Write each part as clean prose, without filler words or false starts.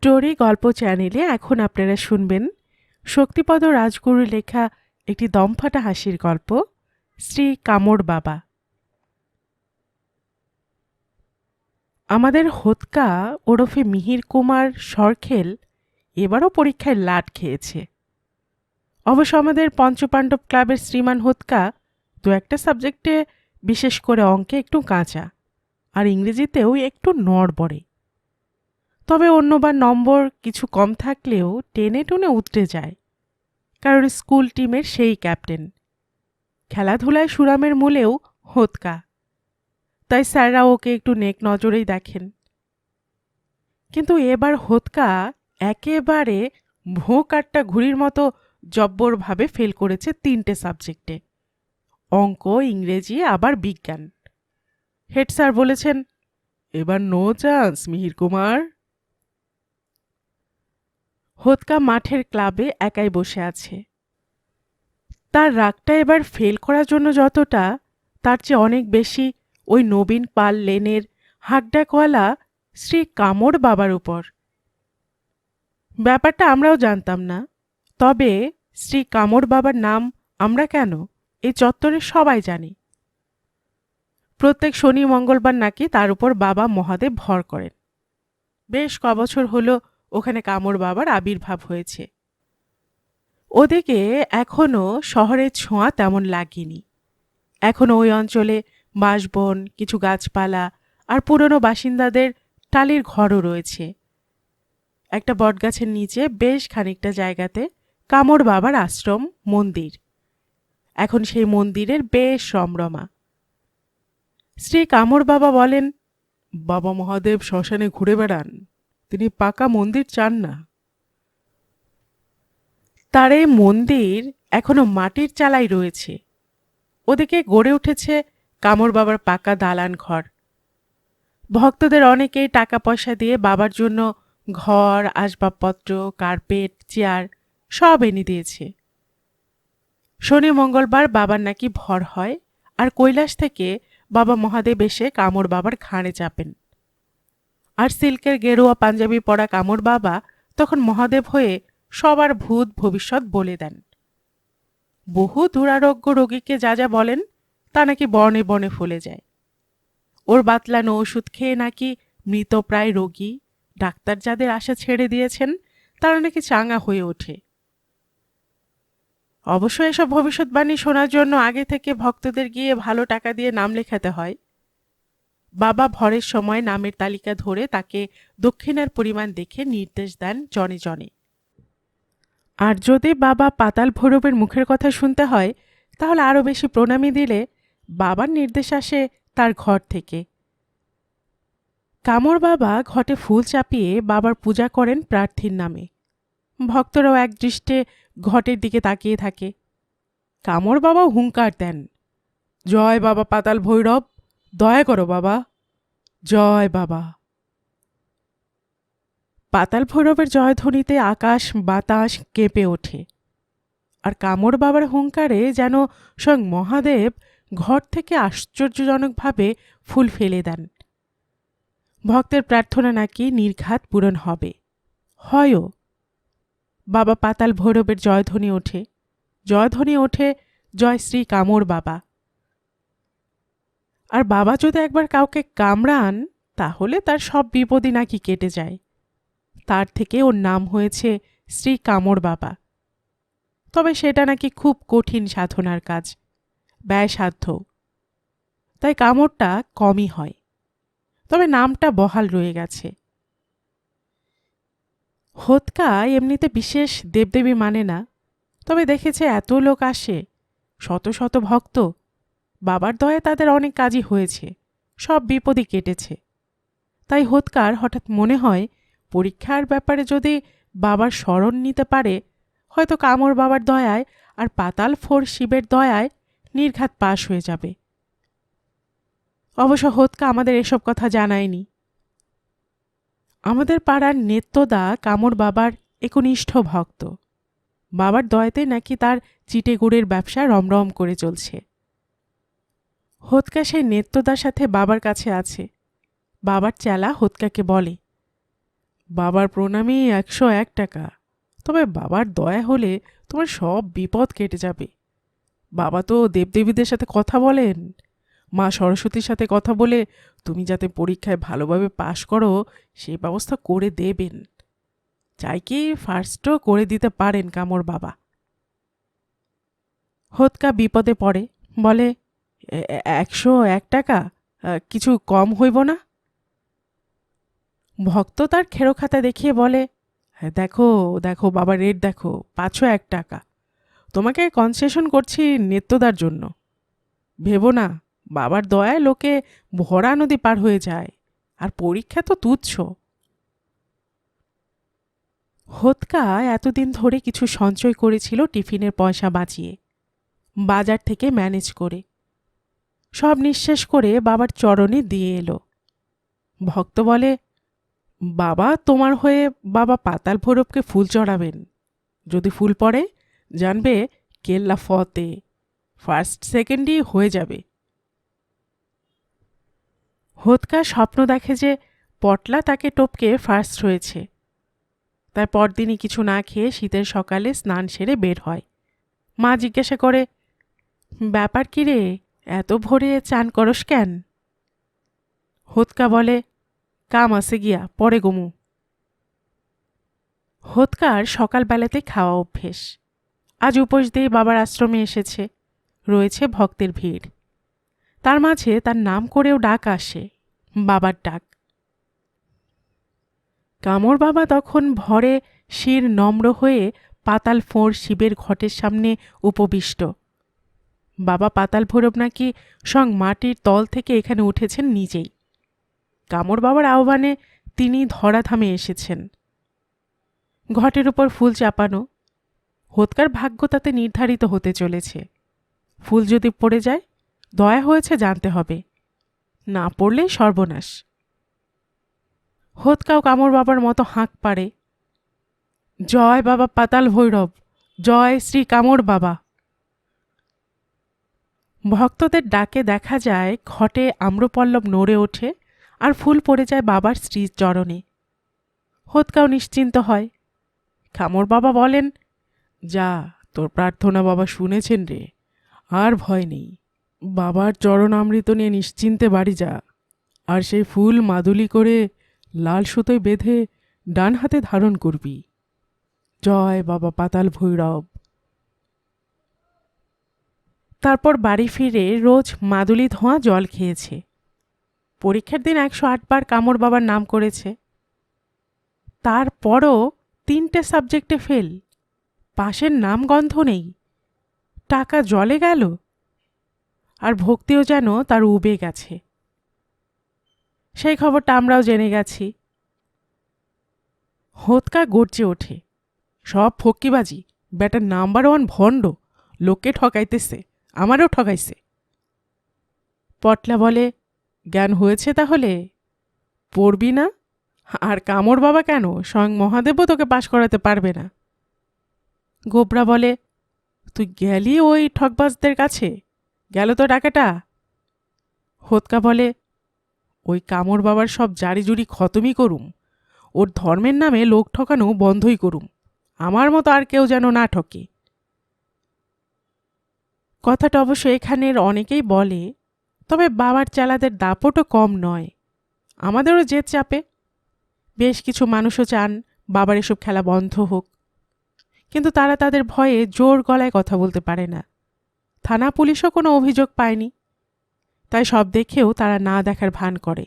Story গল্প চ্যানেলে এখন আপনারা শুনবেন শক্তিপদ রাজগুরুর লেখা একটি দমফাটা হাসির গল্প শ্রী কামড় বাবা। আমাদের হোতকা ওরফে মিহির কুমার সরখেল এবারও পরীক্ষায় লাট খেয়েছে। অবশ্য আমাদের পঞ্চপাণ্ডব ক্লাবের শ্রীমান হোতকা দু একটা সাবজেক্টে, বিশেষ করে অঙ্কে একটু কাঁচা, আর ইংরেজিতেও একটু নড়বড়ে। তবে অন্যবার নম্বর কিছু কম থাকলেও টেনে টুনে উতরে যায়, কারণ স্কুল টিমের সেই ক্যাপ্টেন। খেলাধুলায় সুরামের মূলেও হোতকা, তাই স্যাররা ওকে একটু নেক নজরেই দেখেন। কিন্তু এবার হোতকা একেবারে ভোঁ কাট্টা ঘুড়ির মতো জব্বরভাবে ফেল করেছে 3টে সাবজেক্টে, অঙ্ক, ইংরেজি আবার বিজ্ঞান। হেড স্যার বলেছেন, এবার নো চান্স মিহির কুমার। হোতকা মাঠের ক্লাবে একাই বসে আছে। তার রাগটা এবার ফেল করার জন্য যতটা, তার চেয়ে অনেক বেশি ওই নবীন পাল লেনের হাকডাকওয়ালা শ্রী কামড় বাবার উপর। ব্যাপারটা আমরাও জানতাম না, তবে শ্রী কামড় বাবার নাম আমরা কেন, এই চত্বরে সবাই জানি। প্রত্যেক শনি মঙ্গলবার নাকি তার উপর বাবা মহাদেব ভর করেন। বেশ কবছর হলো ওখানে কামড় বাবার আবির্ভাব হয়েছে। ওদিকে এখনো শহরের ছোঁয়া তেমন লাগেনি। এখনো ওই অঞ্চলে বাঁশবন, কিছু গাছপালা আর পুরনো বাসিন্দাদের টালির ঘরও রয়েছে। একটা বটগাছের নিচে বেশ খানিকটা জায়গাতে কামড় বাবার আশ্রম, মন্দির। এখন সেই মন্দিরের বেশ রমরমা। শ্রী কামড় বাবা বলেন, বাবা মহাদেব শ্মশানে ঘুরে বেড়ান, তিনি পাকা মন্দির চান না। তার এই মন্দির এখনো মাটির চালাই রয়েছে। ওদিকে গড়ে উঠেছে কামড় বাবার পাকা দালান ঘর। ভক্তদের অনেকেই টাকা পয়সা দিয়ে বাবার জন্য ঘর, আসবাবপত্র, কার্পেট, চেয়ার সব এনে দিয়েছে। শনি মঙ্গলবার বাবার নাকি ভর হয়, আর কৈলাস থেকে বাবা মহাদেব এসে কামড় বাবার ঘাড়ে চাপেন। আর সিল্কের গেরুয়া পাঞ্জাবি পরা কামড় বাবা তখন মহাদেব হয়ে সবার ভূত ভবিষ্যৎ বলে দেন। বহু দুরারোগ্য রোগীকে যা যা বলেন তা নাকি বর্ণে বর্ণে ফলে যায়। ওর বাতলানো ওষুধ খেয়ে নাকি মৃতপ্রায় রোগী, ডাক্তার যাদের আশা ছেড়ে দিয়েছেন, তারা নাকি চাঙ্গা হয়ে ওঠে। অবশ্য এসব ভবিষ্যৎবাণী শোনার জন্য আগে থেকে ভক্তদের গিয়ে ভালো টাকা দিয়ে নাম লেখাতে হয়। বাবা ভরের সময় নামের তালিকা ধরে তাকে দক্ষিণার পরিমাণ দেখে নির্দেশ দেন জনে জনে। আর যদি বাবা পাতাল ভৈরবের মুখের কথা শুনতে হয়, তাহলে আরও বেশি প্রণামী দিলে বাবার নির্দেশ আসে তার ঘর থেকে। কামড় বাবা ঘটে ফুল চাপিয়ে বাবার পূজা করেন প্রার্থীর নামে। ভক্তরাও একদৃষ্টে ঘটের দিকে তাকিয়ে থাকে। কামড় বাবা হুঙ্কার দেন, জয় বাবা পাতাল ভৈরব, দয়া করো বাবা, জয় বাবা। পাতাল ভৈরবের জয়ধ্বনিতে আকাশ বাতাস কেঁপে ওঠে, আর কামড় বাবার হুঙ্কারে যেন স্বয়ং মহাদেব ঘর থেকে আশ্চর্যজনকভাবে ফুল ফেলে দেন। ভক্তের প্রার্থনা নাকি নির্ঘাত পূরণ হবে, হয়ও। বাবা পাতাল ভৈরবের জয়ধ্বনি ওঠে, জয়ধ্বনি ওঠে জয় শ্রী কামড় বাবা। আর বাবা যদি একবার কাউকে কামড়ান, তাহলে তার সব বিপদই নাকি কেটে যায়। তার থেকে ওর নাম হয়েছে শ্রী কামড় বাবা। তবে সেটা নাকি খুব কঠিন সাধনার কাজ, ব্যয়সাধ্য, তাই কামড়টা কমই হয়। তবে নামটা বহাল রয়ে গেছে। হোতকা এমনিতে বিশেষ দেবদেবী মানে না, তবে দেখেছে এত লোক আসে, শত শত ভক্ত, বাবার দয়ায় তাদের অনেক কাজই হয়েছে, সব বিপদই কেটেছে। তাই হোতকার হঠাৎ মনে হয়, পরীক্ষার ব্যাপারে যদি বাবার শরণ নিতে পারে, হয়তো কামড় বাবার দয়ায় আর পাতাল ফোর শিবের দয়ায় নির্ঘাত পাশ হয়ে যাবে। অবশ্য হোতকা আমাদের এসব কথা জানায়নি। আমাদের পাড়ার নেত্যদা কামড় বাবার একনিষ্ঠ ভক্ত। বাবার দয়াতে নাকি তার চিটে গুড়ের ব্যবসা রমরম করে চলছে। হোতকা সেই নেত্যদার সাথে বাবার কাছে আছে। বাবার চেলা হোতকাকে বলে, বাবার প্রণামী 101 টাকা। তবে বাবার দয়া হলে তোমার সব বিপদ কেটে যাবে। বাবা তো দেবদেবীদের সাথে কথা বলেন, মা সরস্বতীর সাথে কথা বলে তুমি যাতে পরীক্ষায় ভালোভাবে পাশ করো সেই ব্যবস্থা করে দেবেন। চাই কি ফার্স্টও করে দিতে পারেন কামর বাবা। হোতকা বিপদে পড়ে, বলে, 101 টাকা কিছু কম হইব না? ভক্ত তার খেরোখাতা দেখিয়ে বলে, হ্যাঁ দেখো দেখো বাবা, রেট দেখো, 501 টাকা। তোমাকে কনসেশন করছি নেত্যদার জন্য। ভেবো না, বাবার দয়ায় লোকে ভরা নদী পার হয়ে যায়, আর পরীক্ষা তো তুচ্ছ। হোতকা এতদিন ধরে কিছু সঞ্চয় করেছিল টিফিনের পয়সা বাঁচিয়ে, বাজার থেকে ম্যানেজ করে। সব নিঃশেষ করে বাবার চরণে দিয়ে এলো। ভক্ত বলে, বাবা তোমার হয়ে বাবা পাতাল ভৈরবকে ফুল চড়াবেন। যদি ফুল পড়ে জানবে কেল্লা ফতে, ফার্স্ট সেকেন্ডই হয়ে যাবে। হোতকা স্বপ্ন দেখে যে পটলা তাকে টপকে ফার্স্ট হয়েছে। তাই পরদিনই কিছু না খেয়ে শীতের সকালে স্নান সেরে বের হয়। মা জিজ্ঞাসা করে, ব্যাপার কি রে, এত ভোরে চান করস কেন? হোতকা বলে, কাম আছে গিয়া, পরে গমু। হোতকার সকালবেলাতে খাওয়া অভ্যেস। আজ উপোস দিয়ে বাবার আশ্রমে এসেছে, রয়েছে ভক্তের ভিড়। তার মাঝে তার নাম করেও ডাক আসে, বাবার ডাক। কামর বাবা তখন ভরে শির নম্র হয়ে পাতাল ফোঁড় শিবের ঘটের সামনে উপবিষ্ট। বাবা পাতাল ভৈরব নাকি সং মাটির তল থেকে এখানে উঠেছেন নিজেই। কামর বাবার আহ্বানে তিনি ধরাধামে এসেছেন। ঘটের উপর ফুল চাপানো। হোতকার ভাগ্য তাতে নির্ধারিত হতে চলেছে। ফুল যদি পড়ে যায়, দয়া হয়েছে জানতে হবে, না পড়লে সর্বনাশ। হোতকাও কামর বাবার মতো হাঁক পাড়ে, জয় বাবা পাতাল ভৈরব, জয় শ্রী কামর বাবা। ভক্তদের ডাকে দেখা যায় ঘটে আম্রপল্লব নড়ে ওঠে আর ফুল পড়ে যায় বাবার শ্রীর চরণে। হোতকাও নিশ্চিন্ত হয়। কামর বাবা বলেন, যা, তোর প্রার্থনা বাবা শুনেছেন রে, আর ভয় নেই। বাবার চরণামৃত নিয়ে নিশ্চিন্তে বাড়ি যা, আর সেই ফুল মাদুলি করে লাল সুতোয় বেঁধে ডান হাতে ধারণ করবি। জয় বাবা পাতাল ভৈরব। তারপর বাড়ি ফিরে রোজ মাদুলি ধোঁয়া জল খেয়েছে। পরীক্ষার দিন 108 বার কামর বাবার নাম করেছে। তারপরও 3টে সাবজেক্টে ফেল, পাশের নাম গন্ধ নেই, টাকা জলে গেল, আর ভক্তিও যেন তার উবে গেছে। সেই খবরটা আমরাও জেনে গেছি। হোতকা গর্জে ওঠে, সব ফক্কিবাজি, ব্যাটার নাম্বার 1 ভণ্ড, লোককে ঠকাইতেছে, আমারও ঠকাইছে। পটলা বলে, জ্ঞান হয়েছে তাহলে? পড়বি না? আর কামর বাবা কেন, স্বয়ং মহাদেবও তোকে পাশ করাতে পারবে না। গোবরা বলে, তুই গেলি ওই ঠকবাজদের কাছে? গেল তো টাকাটা? হোতকা বলে, ওই কামর বাবার সব জারিজুরি খতমই করুম, ওর ধর্মের নামে লোক ঠকানো বন্ধই করুম, আমার মতো আর কেউ যেন না ঠকে। কথাটা অবশ্য এখানের অনেকেই বলে, তবে বাবার চেলাদের দাপটও কম নয়। আমাদেরও জেদ চাপে। বেশ কিছু মানুষও চান বাবার এসব খেলা বন্ধ হোক, কিন্তু তারা তাদের ভয়ে জোর গলায় কথা বলতে পারে না। থানা পুলিশও কোনো অভিযোগ পায়নি, তাই সব দেখেও তারা না দেখার ভান করে।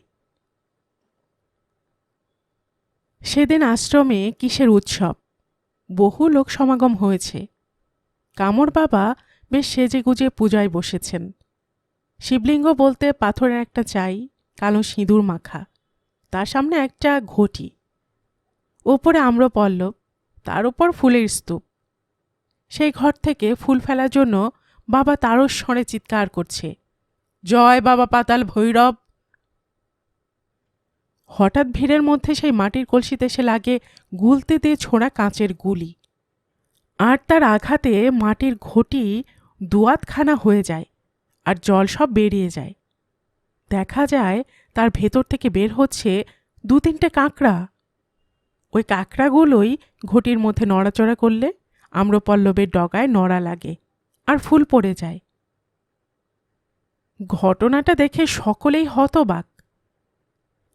সেদিন আশ্রমে কিসের উৎসব, বহু লোক সমাগম হয়েছে। কামর বাবা বেশ সেজে গুজে পূজায় বসেছেন। শিবলিঙ্গ বলতে পাথরের একটা চাই, কালো সিঁদুর মাখা, তার সামনে একটা ঘটি, ওপরে আম্রপল্লব, তার উপর ফুলের স্তূপ। সেই ঘর থেকে ফুল ফেলার জন্য বাবা তারস্বরে স্বরে চিৎকার করছে, জয় বাবা পাতাল ভৈরব। হঠাৎ ভিড়ের মধ্যে সেই মাটির কলসিতে এসে লাগে গুলতে দিয়ে ছোড়া কাঁচের গুলি, আর তার আঘাতে মাটির ঘটি দুয়াতখানা হয়ে যায়, আর জল সব বেরিয়ে যায়। দেখা যায় তার ভেতর থেকে বের হচ্ছে 2-3টে কাঁকড়া। ওই কাঁকড়াগুলোই ঘটির মধ্যে নড়াচড়া করলে আম্রপল্লবের ডগায় নড়া লাগে আর ফুল পড়ে যায়। ঘটনাটা দেখে সকলেই হতবাক।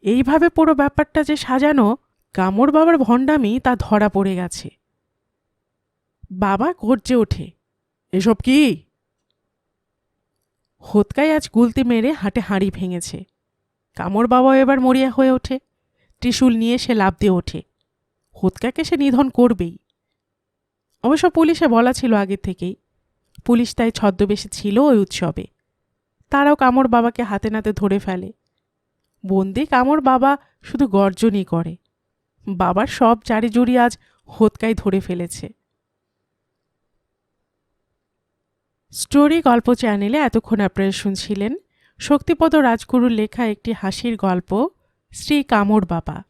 এইভাবে পুরো ব্যাপারটা যে সাজানো, কামর বাবার ভণ্ডামি তা ধরা পড়ে গেছে। বাবা গর্জে ওঠে, এসব কি? হোতকায় আজ গুলতি মেরে হাটে হাঁড়ি ভেঙেছে। কামর বাবাও এবার মরিয়া হয়ে ওঠে। ত্রিশূল নিয়ে সে লাফ দিয়ে ওঠে। হোতকাকে সে নিধন করবেই। অবশ্য পুলিশে বলা ছিল আগে থেকেই। পুলিশ তাই ছদ্মবেশে ছিল ওই উৎসবে। তারাও কামর বাবাকে হাতে নাতে ধরে ফেলে। বন্দি কামর বাবা শুধু গর্জনই করে। বাবার সব জারিজুরি আজ হোতকাই ধরে ফেলেছে। স্টোরি গল্প চ্যানেলে এতক্ষণ আপনারা শুনছিলেন শক্তিপদ রাজগুরুর লেখা একটি হাসির গল্প, শ্রী কামর বাবা।